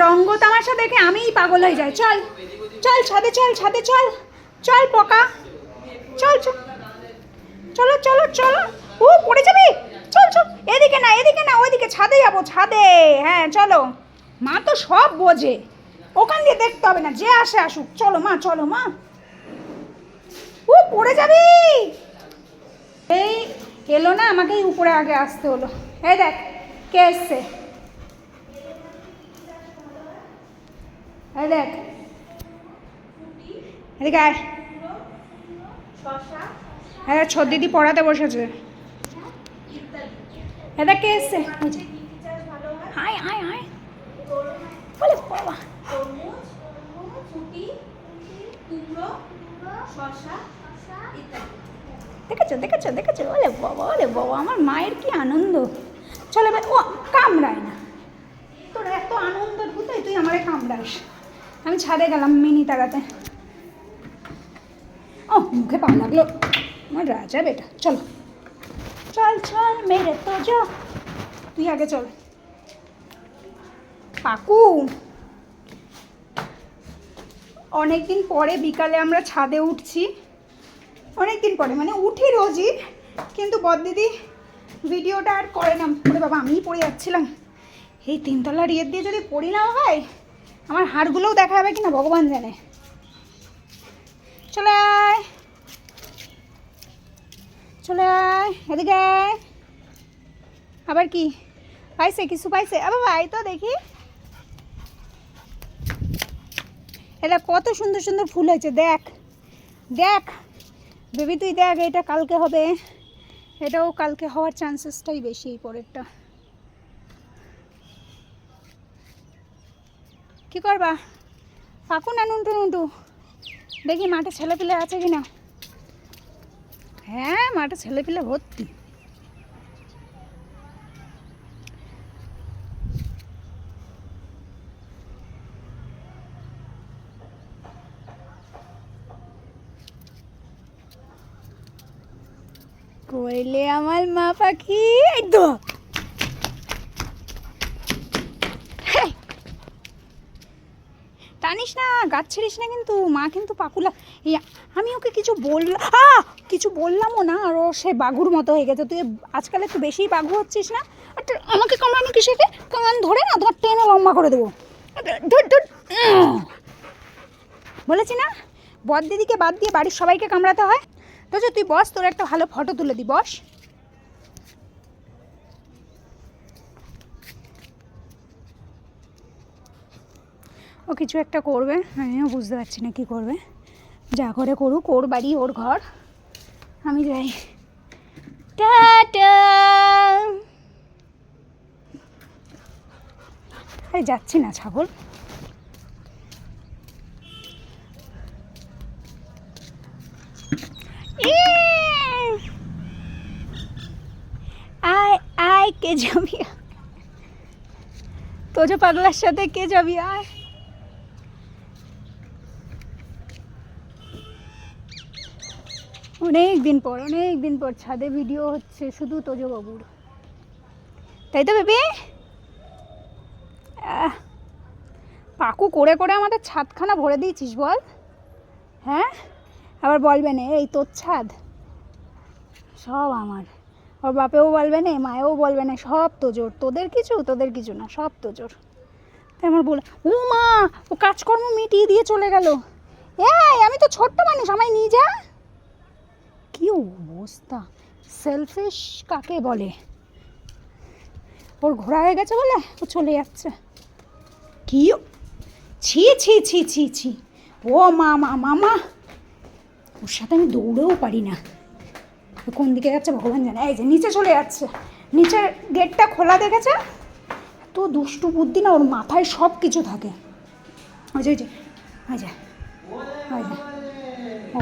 রঙ্গ তামাশা দেখে আমিই পাগল হয়ে যাই। চল চল ছাদে, চল ছাদে, চল চল পকা, চল চল, চলো চলো চলো। ও পড়ে যাবে, চল চল, এদিকে না এদিকে না, ওইদিকে ছাদে যাবো, ছাদে। হ্যাঁ চলো, মা তো সব বোঝে, ওখান দিয়ে দেখতে হবে না, যে আসে আসুক। চলো মা, চলো মা। ও পড়ে যাবি। এই এলো না, আমাকেই উপরে আগে আসতে হলো। এই দেখ কে এসছে, এই দেখ, এদিকে আয়। হ্যাঁ ছোট দিদি পড়াতে বসেছে। এটা কে এসছে? হাই হাই হাই, বলে বাবা। দেখেছো দেখেছো দেখেছো, ওলে বাবা ওলে বাবা, আমার মায়ের কি আনন্দ। চলো এবার, ও কামড়ায় না, তোর এত আনন্দ ঢুকাই তুই আমারে কামড়াস। আমি ছাদে গেলাম মিনি তাড়াতে। ও মুখে পা লাগলো, আমার রাজা বেটা। চলো চল চল মেরে তো যা, তুই আগে চল। পাকু, অনেকদিন পরে বিকালে আমরা ছাদে উঠছি, অনেকদিন পরে, মানে উঠি রোজই, কিন্তু বড়দিদি ভিডিওটা আর করে না। ওরে বাবা, আমিই পড়ে যাচ্ছিলাম। এই তিনতলার ইয়ের দিয়ে যদি পড়ি না ভাই, আমার হাড়গুলোও দেখা যাবে কিনা ভগবান জানে। চলে আয় চলে আয়, এদিকে আয়। আবার কি পাইছে, কিছু পাইছে? আবার ভাই তো দেখি, এটা কত সুন্দর সুন্দর ফুল হয়েছে, দেখ দেখ বেবি, তুই দেখ। এটা কালকে হবে, এটাও কালকে হওয়ার চান্সেসটাই বেশি। এই পরেরটা কি করবা? পাকু না নুন্টু নুন্টু? দেখি মাঠে ছেলেপিলে আছে কিনা। হ্যাঁ মাঠে ছেলেপিলে ভর্তি। কইলে আমার মা পাখি, এই তো টানিস না, গাছ ছিড়িস না কিন্তু। মা কিন্তু পাকুলা, আমি ওকে কিছু বললাম, কিছু বললামও না, আর ও সে বাঘুর মতো হয়ে গেছে। তুই আজকাল একটু বেশিই বাঘু হচ্ছিস না? আমাকে কামড়ানো কিসেকে? কান ধরে না ধর, টেনে লম্বা করে দেবো। ধর ধর, বলেছি না বড়দিদিকে বাদ দিয়ে বাড়ির সবাইকে কামড়াতে হয়। তো তুই বস, তোর একটা ভালো ফটো তুলে দি, বস। ও কিছু একটা করবে, আমিও বুঝতে পারছি না কি করবে। যা করে করুক, ওর বাড়ি ওর ঘর, আমি যাই। টাটা। আরে যাচ্ছি না ছাগল। আয় আয়, কে যাবি? তোজো পাগলার সাথে কে যাবি? আয়। অনেক দিন পর ছাদে ভিডিও হচ্ছে, শুধু তোজো বাবুর, তাই তো বেবি? পাকু করে করে আমাদের ছাদখানা ভরে দিয়েছিস বল। হ্যাঁ আবার বলবে না এই তোর ছাদ, সব আমার। ওর বাপেও বলবে না, মায়েও বলবে না, সব তোজোর। তোদের কিছু না, সব তোজোর। তাই আমার বলে, ও মা, ও কাজকর্ম মিটিয়ে দিয়ে চলে গেল। এই আমি তো ছোট্ট মানুষ, আমায় নিয়ে যা। কি অবস্থা, সেলফিশ কাকে বলে? ওর ঘোরা হয়ে গেছে বলে ও চলে যাচ্ছে। কি ছি ছি ছি ছি ছি, ও মামা মামা, ওর সাথে আমি দৌড়েও পারি না। কোন দিকে যাচ্ছে ভগবান জানে। এই যে নিচে চলে যাচ্ছে, নিচের গেটটা খোলা দেখেছে। তো দুষ্টু বুদ্ধি না, ওর মাথায় সব কিছু থাকে। ওই যে ওই যে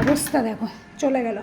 অবস্থা দেখো, চলে গেল।